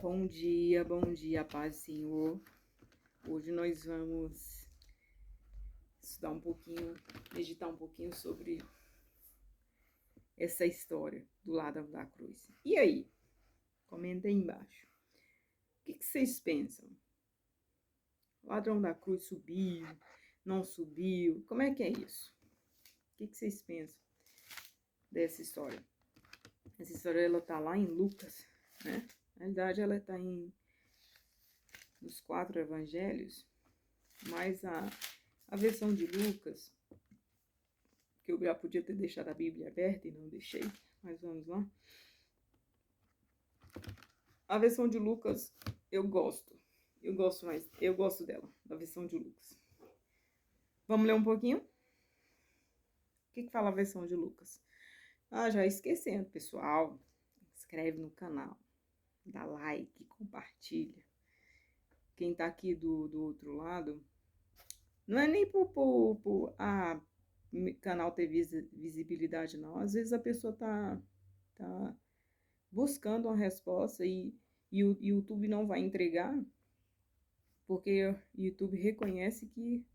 Bom dia, paz do Senhor. Hoje nós vamos estudar um pouquinho, meditar um pouquinho sobre essa história do ladrão da cruz. E aí? Comenta aí embaixo. O que vocês pensam? O ladrão da cruz subiu? Não subiu? Como é que é isso? O que vocês pensam dessa história? Essa história, ela tá lá em Lucas, né? Na verdade, ela tá nos 4 evangelhos, mas a versão de Lucas, que eu já podia ter deixado a Bíblia aberta e não deixei, mas vamos lá. A versão de Lucas eu gosto dela, da versão de Lucas. Vamos ler um pouquinho? O que fala a versão de Lucas? Já esquecendo, pessoal, inscreve no canal, dá like, compartilha. Quem tá aqui do outro lado, não é nem por canal ter visibilidade, não. Às vezes a pessoa tá buscando uma resposta e o YouTube não vai entregar, porque o YouTube reconhece que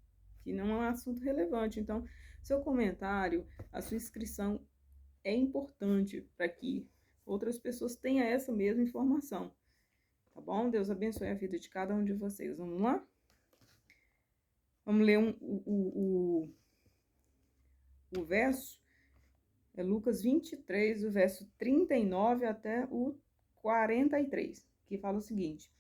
não é um assunto relevante. Então, seu comentário, a sua inscrição é importante para que outras pessoas tenham essa mesma informação. Tá bom? Deus abençoe a vida de cada um de vocês. Vamos lá? Vamos ler o verso. É Lucas 23, o verso 39 até o 43, que fala o seguinte: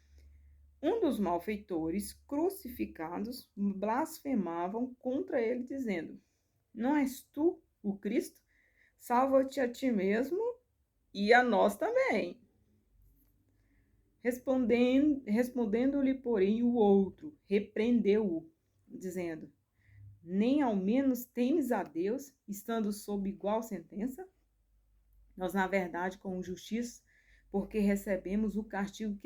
um dos malfeitores crucificados blasfemavam contra ele, dizendo: não és tu o Cristo? Salva-te a ti mesmo e a nós também. Respondendo-lhe, porém, o outro repreendeu-o, dizendo: nem ao menos temes a Deus, estando sob igual sentença? Nós, na verdade, com justiça, porque recebemos o castigo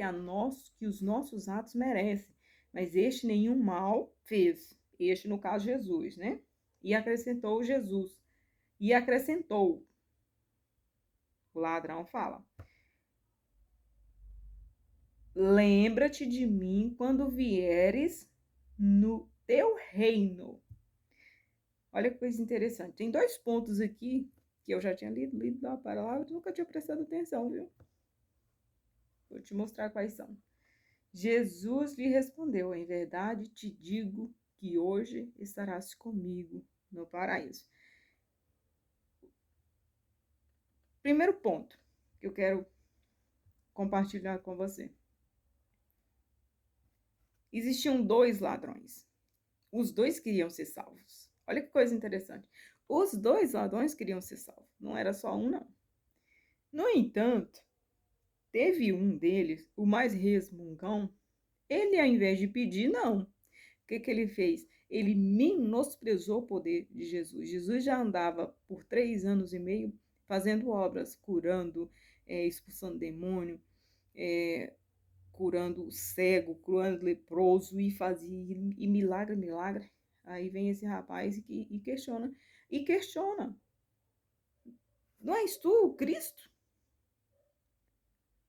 que os nossos atos merecem, mas este nenhum mal fez. Este, no caso, Jesus, né? E acrescentou, o ladrão fala: lembra-te de mim quando vieres no teu reino. Olha que coisa interessante. Tem 2 pontos aqui que eu já tinha lido a palavra e nunca tinha prestado atenção, viu? Vou te mostrar quais são. Jesus lhe respondeu: em verdade te digo que hoje estarás comigo no paraíso. Primeiro ponto que eu quero compartilhar com você. Existiam 2 ladrões. Os 2 queriam ser salvos. Olha que coisa interessante. Os 2 ladrões queriam ser salvos. Não era só um, não. No entanto, teve um deles, o mais resmungão. Ele, ao invés de pedir, não. O que ele fez? Ele menosprezou o poder de Jesus. Jesus já andava por 3 anos e meio fazendo obras, curando, expulsando demônio, curando o cego, curando o leproso, e fazia milagre. Aí vem esse rapaz e questiona. Não és tu o Cristo?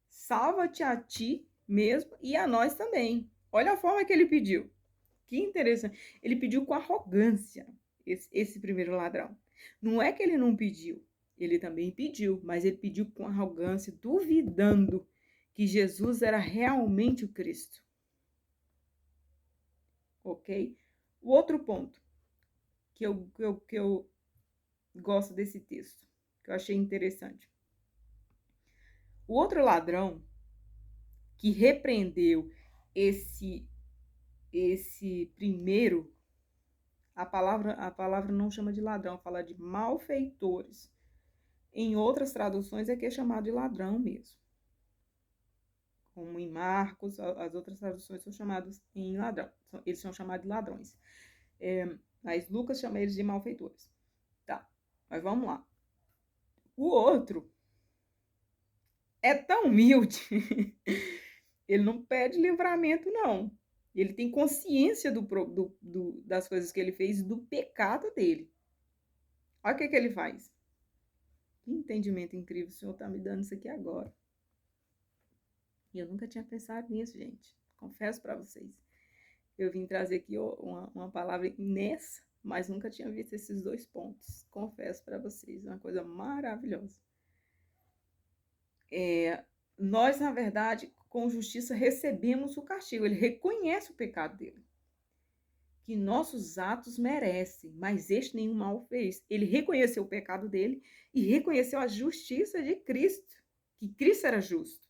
Salva-te a ti mesmo e a nós também. Olha a forma que ele pediu. Que interessante. Ele pediu com arrogância, esse primeiro ladrão. Não é que ele não pediu. Ele também pediu, mas ele pediu com arrogância, duvidando que Jesus era realmente o Cristo. Ok? O outro ponto que eu gosto desse texto, que eu achei interessante. O outro ladrão que repreendeu esse primeiro, a palavra não chama de ladrão, fala de malfeitores. Em outras traduções é que é chamado de ladrão mesmo. Como em Marcos, as outras traduções são chamadas em ladrão. Eles são chamados de ladrões. Mas Lucas chama eles de malfeitores. Tá, mas vamos lá. O outro é tão humilde. Ele não pede livramento, não. Ele tem consciência das coisas que ele fez e do pecado dele. Olha o que ele faz. Que entendimento incrível o Senhor está me dando isso aqui agora. E eu nunca tinha pensado nisso, gente. Confesso para vocês. Eu vim trazer aqui uma palavra nessa, mas nunca tinha visto esses dois pontos. Confesso para vocês, uma coisa maravilhosa. Nós, na verdade, com justiça recebemos o castigo. Ele reconhece o pecado dele, que nossos atos merecem, mas este nenhum mal fez. Ele reconheceu o pecado dele e reconheceu a justiça de Cristo, que Cristo era justo,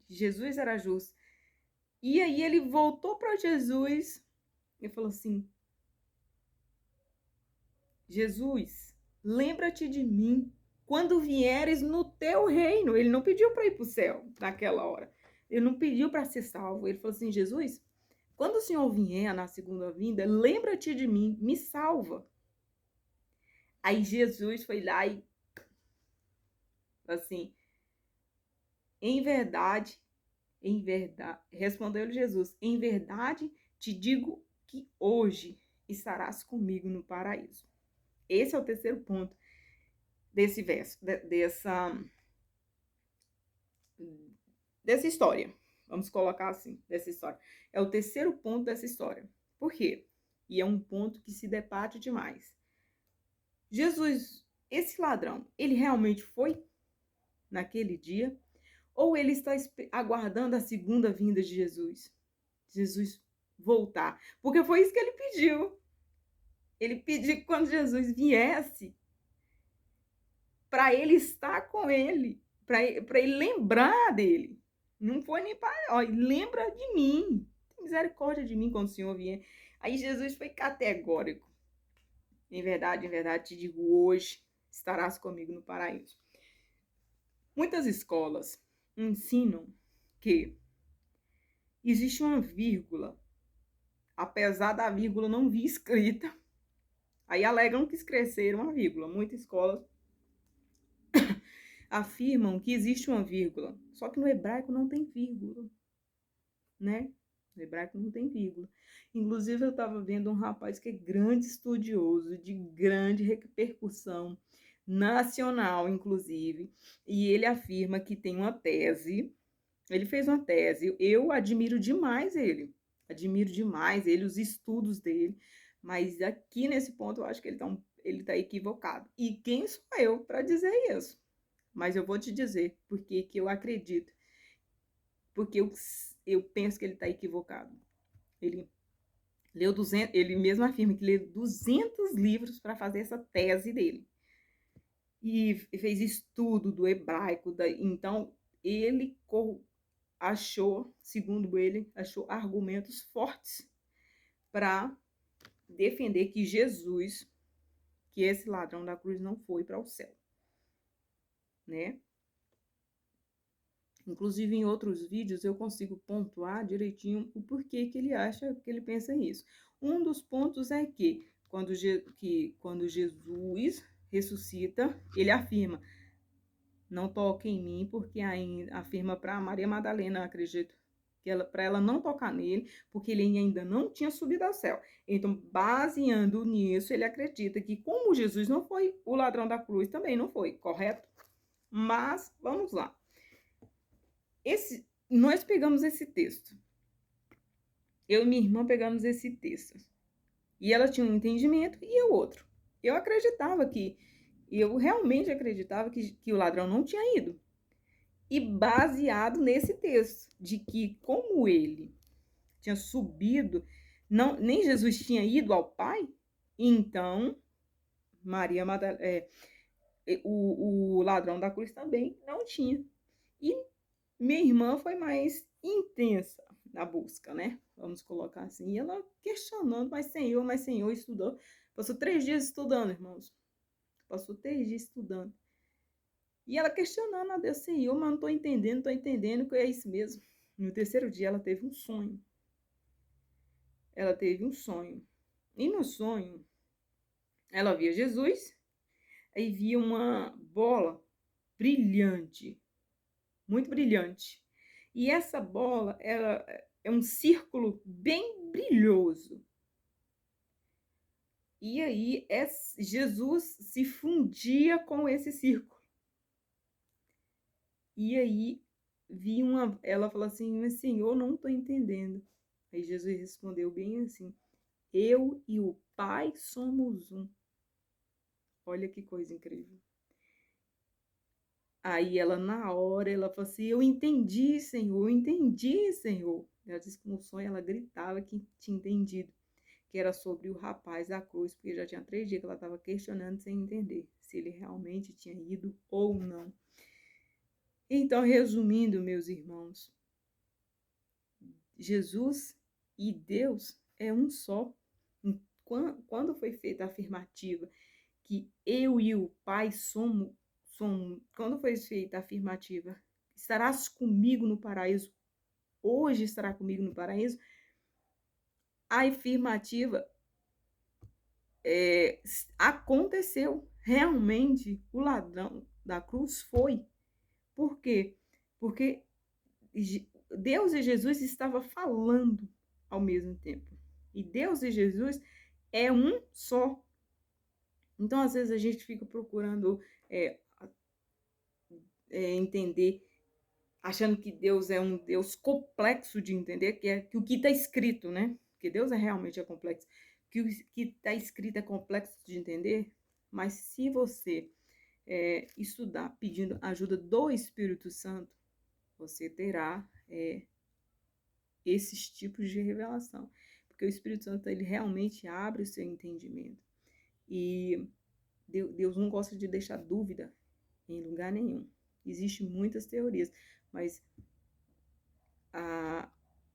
que Jesus era justo. E aí ele voltou para Jesus e falou assim: Jesus, lembra-te de mim quando vieres no teu reino. Ele não pediu para ir para o céu naquela hora. Ele não pediu para ser salvo. Ele falou assim: Jesus, quando o Senhor vier na segunda vinda, lembra-te de mim, me salva. Aí Jesus foi lá e assim, em verdade, respondeu-lhe Jesus, em verdade te digo que hoje estarás comigo no paraíso. Esse é o terceiro ponto desse verso, dessa história. Vamos colocar assim, dessa história. É o terceiro ponto dessa história. Por quê? E é um ponto que se debate demais. Jesus, esse ladrão, ele realmente foi naquele dia? Ou ele está aguardando a segunda vinda de Jesus? Jesus voltar. Porque foi isso que ele pediu. Ele pediu que quando Jesus viesse, para ele estar com ele, para ele lembrar dele. Não foi nem para, lembra de mim. Tem misericórdia de mim quando o Senhor vier. Aí Jesus foi categórico. Em verdade, te digo, hoje estarás comigo no paraíso. Muitas escolas ensinam que existe uma vírgula, apesar da vírgula não vir escrita. Aí alegam que esqueceram uma vírgula. Muitas escolas afirmam que existe uma vírgula, só que no hebraico não tem vírgula, né? No hebraico não tem vírgula. Inclusive, eu estava vendo um rapaz que é grande estudioso, de grande repercussão nacional, inclusive, e ele afirma que tem uma tese. Ele fez uma tese. Eu admiro demais ele, os estudos dele, mas aqui nesse ponto eu acho que ele tá equivocado. E quem sou eu para dizer isso? Mas eu vou te dizer porque que eu acredito. Porque eu penso que ele está equivocado. Ele leu 200, ele mesmo afirma que leu 200 livros para fazer essa tese dele. E fez estudo do hebraico. Então, ele achou, segundo ele, achou argumentos fortes para defender que Jesus, que esse ladrão da cruz não foi para o céu, né? Inclusive, em outros vídeos, eu consigo pontuar direitinho o porquê que ele acha, que ele pensa nisso. Um dos pontos é que quando Jesus ressuscita, ele afirma, não toque em mim, porque ainda afirma para Maria Madalena, acredito, que para ela não tocar nele, porque ele ainda não tinha subido ao céu. Então, baseando nisso, ele acredita que como Jesus não foi, o ladrão da cruz também não foi, correto? Mas, vamos lá. Nós pegamos esse texto. Eu e minha irmã pegamos esse texto. E ela tinha um entendimento e eu outro. Eu realmente acreditava que o ladrão não tinha ido. E baseado nesse texto, de que como ele tinha subido, nem Jesus tinha ido ao Pai, então Maria Madalena, o ladrão da cruz também não tinha. E minha irmã foi mais intensa na busca, né? Vamos colocar assim. E ela questionando, mas Senhor, estudou. Passou 3 dias estudando, irmãos. Passou 3 dias estudando. E ela questionando a Deus, Senhor, mas não estou entendendo que é isso mesmo. No terceiro dia ela teve um sonho. E no sonho, ela via Jesus, aí via uma bola brilhante, muito brilhante. E essa bola, ela é um círculo bem brilhoso. E aí Jesus se fundia com esse círculo. E aí ela falou assim, mas Senhor, não estou entendendo. Aí Jesus respondeu bem assim, eu e o Pai somos um. Olha que coisa incrível. Aí ela, na hora, ela falou assim, eu entendi, Senhor, eu entendi, Senhor. Ela disse que no sonho ela gritava que tinha entendido, que era sobre o rapaz da cruz, porque já tinha 3 dias que ela estava questionando sem entender se ele realmente tinha ido ou não. Então, resumindo, meus irmãos, Jesus e Deus é um só. Quando foi feita a afirmativa que eu e o Pai somos, quando foi feita a afirmativa, estarás comigo no paraíso, hoje estará comigo no paraíso, a afirmativa aconteceu. Realmente, o ladrão da cruz foi. Por quê? Porque Deus e Jesus estavam falando ao mesmo tempo. E Deus e Jesus é um só. Então, às vezes, a gente fica procurando entender, achando que Deus é um Deus complexo de entender, que o que está escrito, né? Porque Deus realmente complexo. Que o que está escrito é complexo de entender, mas se você estudar pedindo ajuda do Espírito Santo, você terá esses tipos de revelação. Porque o Espírito Santo, ele realmente abre o seu entendimento. E Deus não gosta de deixar dúvida em lugar nenhum. Existem muitas teorias, mas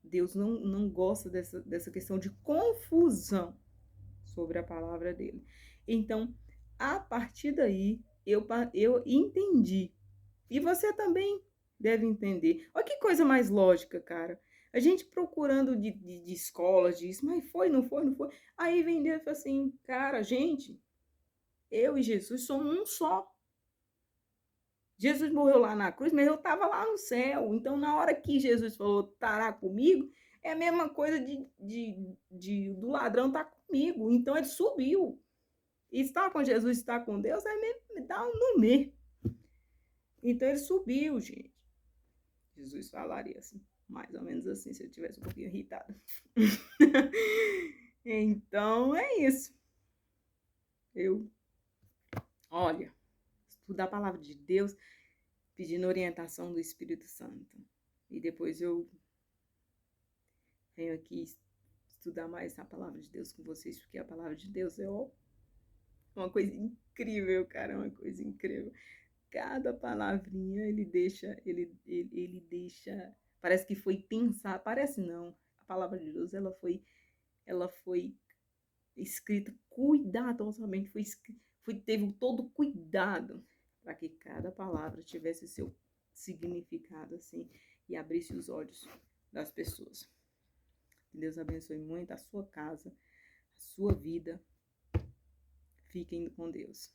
Deus não gosta dessa questão de confusão sobre a palavra dele. Então, a partir daí, eu entendi. E você também deve entender. Olha que coisa mais lógica, cara. A gente procurando de escolas disso, mas foi, não foi, não foi. Aí vem Deus e fala assim, cara, gente, eu e Jesus somos um só. Jesus morreu lá na cruz, mas eu estava lá no céu. Então, na hora que Jesus falou, estará comigo, é a mesma coisa do ladrão estar comigo. Então, ele subiu. E estar com Jesus, estar com Deus, é mesmo, dá no meio. Então, ele subiu, gente. Jesus falaria assim, mais ou menos assim, se eu tivesse um pouquinho irritada. Então, é isso. Olha, estudar a palavra de Deus, pedindo orientação do Espírito Santo. E depois eu venho aqui estudar mais a palavra de Deus com vocês, porque a palavra de Deus é uma coisa incrível, cara, é uma coisa incrível. Cada palavrinha ele deixa, parece que foi pensar, parece não. A palavra de Deus, ela foi escrita cuidadosamente, teve todo cuidado para que cada palavra tivesse seu significado assim e abrisse os olhos das pessoas. Que Deus abençoe muito a sua casa, a sua vida. Fiquem com Deus.